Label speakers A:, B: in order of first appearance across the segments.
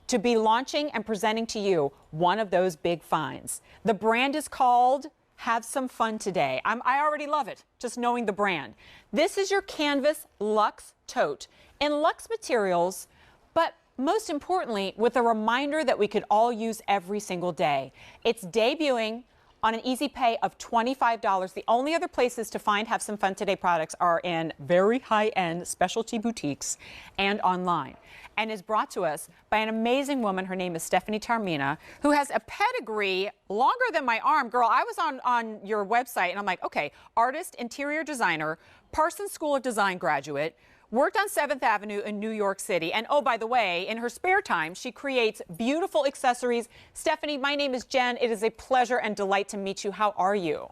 A: to be launching and presenting to you one of those big finds. The brand is called Have Some Fun Today. I already love it, just knowing the brand. This is your canvas luxe tote in luxe materials, but most importantly, with a reminder that we could all use every single day. It's debuting on an easy pay of $25. The only other places to find Have Some Fun Today products are in very high-end specialty boutiques and online. And is brought to us by an amazing woman. Her name is Stephanie Taormina, who has a pedigree longer than my arm. Girl, I was on your website and I'm like, okay, artist, interior designer, Parsons School of Design graduate, worked on 7th Avenue in New York City. And oh, by the way, in her spare time, she creates beautiful accessories. Stephanie, my name is Jen. It is a pleasure and delight to meet you. How are you?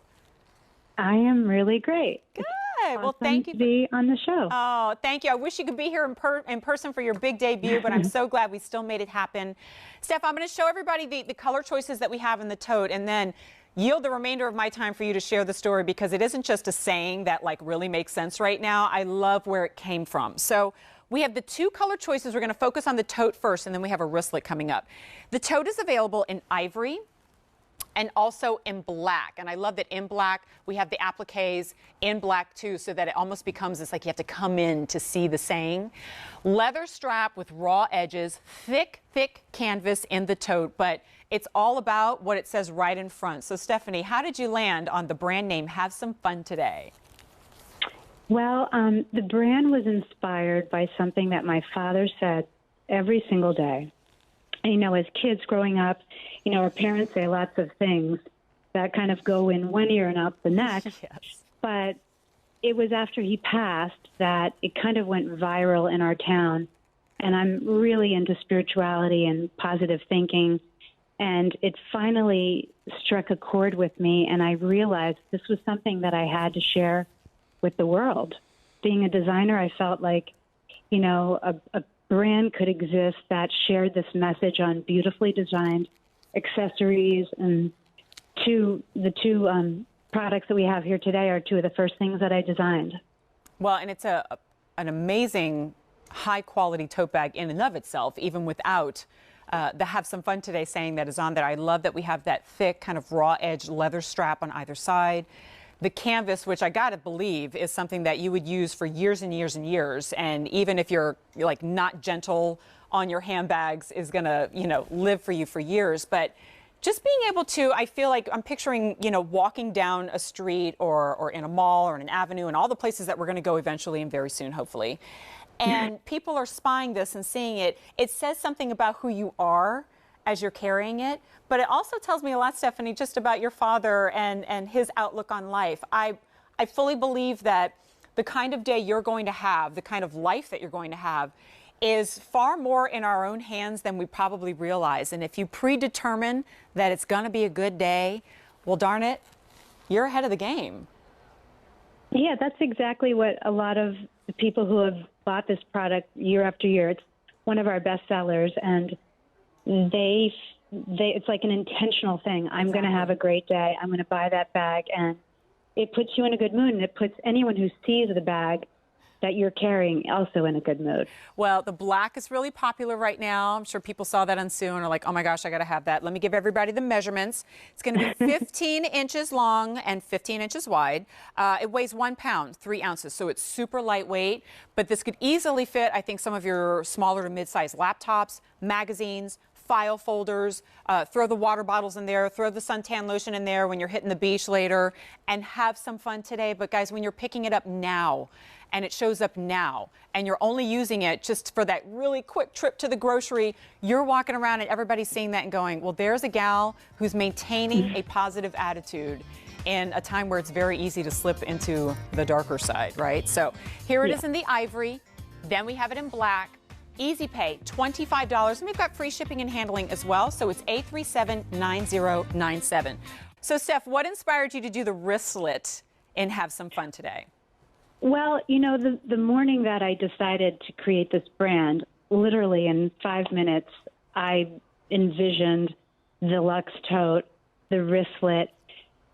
B: I am really great.
A: Good.
B: Awesome
A: well, thank you
B: to be on the show.
A: Oh, thank you. I wish you could be here in person for your big debut, but I'm so glad we still made it happen. Steph, I'm going to show everybody the color choices that we have in the tote, and then yield the remainder of my time for you to share the story, because it isn't just a saying that like really makes sense right now. I love where it came from. So we have the two color choices. We're going to focus on the tote first, and then we have a wristlet coming up. The tote is available in ivory and also in black. And I love that in black, we have the appliques in black too, so that it almost becomes this like you have to come in to see the saying. Leather strap with raw edges, thick canvas in the tote, but it's all about what it says right in front. So Stephanie, how did you land on the brand name Have Some Fun Today?
B: Well, the brand was inspired by something that my father said every single day. And, you know, as kids growing up, you know, our parents say lots of things that kind of go in one ear and out the next.
A: Yes.
B: But it was after he passed that it kind of went viral in our town. And I'm really into spirituality and positive thinking. And it finally struck a chord with me, and I realized this was something that I had to share with the world. Being a designer, I felt like, you know, a brand could exist that shared this message on beautifully designed accessories. And the two products that we have here today are two of the first things that I designed.
A: Well, and it's an amazing high-quality tote bag in and of itself, even without the Have Some Fun Today saying that is on there. I love that we have that thick kind of raw edge leather strap on either side. The canvas, which I gotta believe is something that you would use for years and years and years. And even if you're like not gentle on your handbags, is gonna, you know, live for you for years. But just being able to, I feel like I'm picturing, you know, walking down a street or in a mall or in an avenue and all the places that we're gonna go eventually and very soon, hopefully. And people are spying this and seeing it. It says something about who you are as you're carrying it, but it also tells me a lot, Stephanie, just about your father and his outlook on life. I fully believe that the kind of day you're going to have, the kind of life that you're going to have, is far more in our own hands than we probably realize. And if you predetermine that it's going to be a good day, well, darn it, you're ahead of the game.
B: Yeah, that's exactly what a lot of the people who have bought this product year after year, it's one of our best sellers, and it's like an intentional thing. I'm going to have a great day. I'm going to buy that bag, and it puts you in a good mood, and it puts anyone who sees the bag that you're carrying also in a good mood.
A: Well, the black is really popular right now. I'm sure people saw that on Sue and are like, oh my gosh, I got to have that. Let me give everybody the measurements. It's going to be 15 inches long and 15 inches wide. It weighs 1 pound, 3 ounces, so it's super lightweight, but this could easily fit, I think, some of your smaller to mid-sized laptops, magazines, file folders, throw the water bottles in there, throw the suntan lotion in there when you're hitting the beach later, and have some fun today. But guys, when you're picking it up now, and it shows up now, and you're only using it just for that really quick trip to the grocery, you're walking around and everybody's seeing that and going, well, there's a gal who's maintaining a positive attitude in a time where it's very easy to slip into the darker side, right? So here it is in the ivory, then we have it in black. Easy pay, $25, and we've got free shipping and handling as well, so it's 837-9097. So Steph, what inspired you to do the wristlet in Have Some Fun Today?
B: Well, you know, the morning that I decided to create this brand, literally in 5 minutes, I envisioned the luxe tote, the wristlet,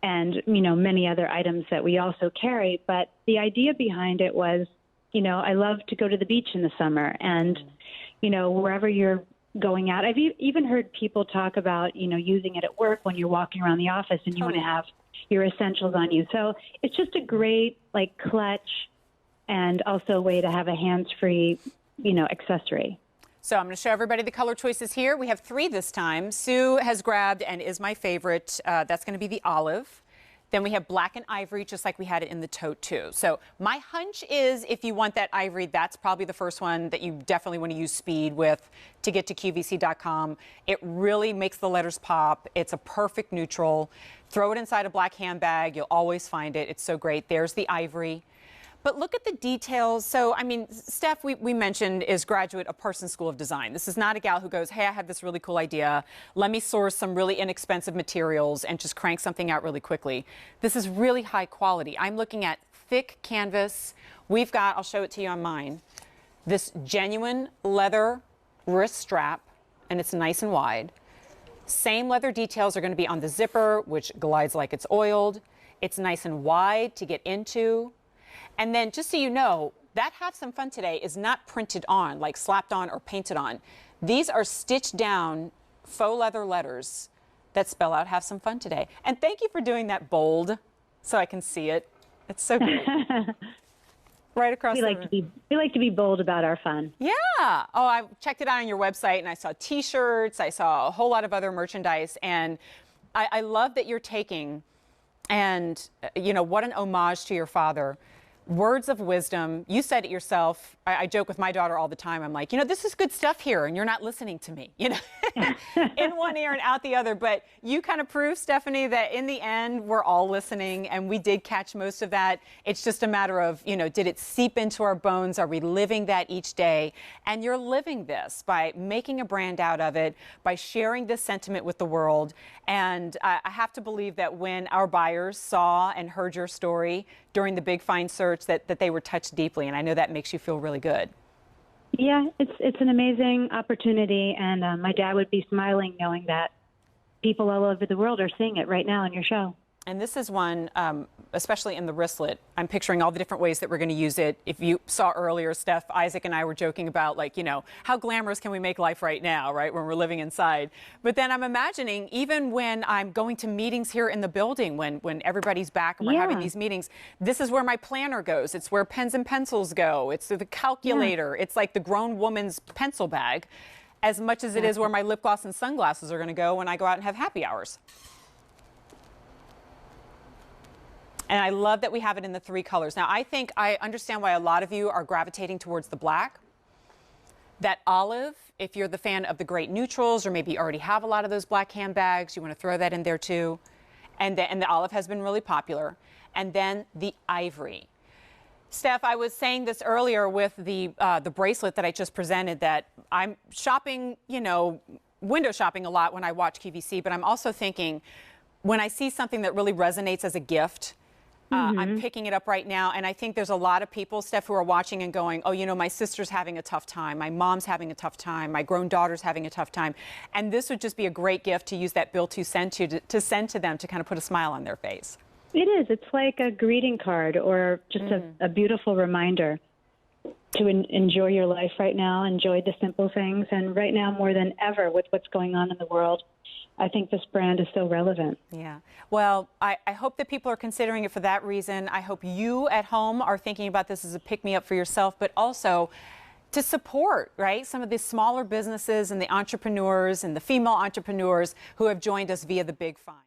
B: and, you know, many other items that we also carry. But the idea behind it was, you know, I love to go to the beach in the summer, and, you know, wherever you're going out. I've even heard people talk about, using it at work when you're walking around the office and you want to have your essentials on you. So it's just a great clutch and also a way to have a hands-free, accessory.
A: So I'm going to show everybody the color choices here. We have 3 this time. Sue has grabbed and is my favorite. That's going to be the olive. Then we have black and ivory, just like we had it in the tote too. So my hunch is if you want that ivory, that's probably the first one that you definitely want to use speed with to get to QVC.com. It really makes the letters pop. It's a perfect neutral. Throw it inside a black handbag. You'll always find it. It's so great. There's the ivory. But look at the details. So, I mean, Steph, we mentioned, is graduate of Parsons School of Design. This is not a gal who goes, hey, I have this really cool idea. Let me source some really inexpensive materials and just crank something out really quickly. This is really high quality. I'm looking at thick canvas. We've got, I'll show it to you on mine, this genuine leather wrist strap, and it's nice and wide. Same leather details are going to be on the zipper, which glides like it's oiled. It's nice and wide to get into. And then, just so you know, that Have Some Fun Today is not printed on, like slapped on or painted on. These are stitched down faux leather letters that spell out Have Some Fun Today. And thank you for doing that bold so I can see it. It's so great. Right across the room.
B: We like to be bold about our fun.
A: Yeah. Oh, I checked it out on your website and I saw T-shirts. I saw a whole lot of other merchandise. And I love that you're taking and, what an homage to your father. Words of wisdom. You said it yourself. I joke with my daughter all the time. I'm like, this is good stuff here, and you're not listening to me, in one ear and out the other. But you kind of prove, Stephanie, that in the end, we're all listening, and we did catch most of that. It's just a matter of, did it seep into our bones? Are we living that each day? And you're living this by making a brand out of it, by sharing this sentiment with the world. And I have to believe that when our buyers saw and heard your story during the big find search, that they were touched deeply. And I know that makes you feel really good.
B: Yeah, it's an amazing opportunity. And my dad would be smiling knowing that people all over the world are seeing it right now on your show.
A: And this is one, especially in the wristlet, I'm picturing all the different ways that we're going to use it. If you saw earlier, Steph, Isaac and I were joking about, how glamorous can we make life right now, right, when we're living inside. But then I'm imagining, even when I'm going to meetings here in the building, when everybody's back and we're having these meetings, this is where my planner goes. It's where pens and pencils go. It's the calculator. It's like the grown woman's pencil bag, as much as it is where my lip gloss and sunglasses are going to go when I go out and have happy hours. And I love that we have it in the 3 colors. Now, I understand why a lot of you are gravitating towards the black. That olive, if you're the fan of the great neutrals, or maybe you already have a lot of those black handbags, you want to throw that in there too. And the olive has been really popular. And then the ivory. Steph, I was saying this earlier with the bracelet that I just presented, that I'm shopping, window shopping a lot when I watch QVC, but I'm also thinking when I see something that really resonates as a gift, I'm picking it up right now, and I think there's a lot of people, Steph, who are watching and going, oh, my sister's having a tough time, my mom's having a tough time, my grown daughter's having a tough time, and this would just be a great gift to use that bill to send to send to them to kind of put a smile on their face.
B: It is. It's like a greeting card or just a beautiful reminder to enjoy your life right now, enjoy the simple things, and right now more than ever with what's going on in the world, I think this brand is so relevant.
A: Yeah. Well, I hope that people are considering it for that reason. I hope you at home are thinking about this as a pick-me-up for yourself, but also to support, right, some of these smaller businesses and the entrepreneurs and the female entrepreneurs who have joined us via the Big Find.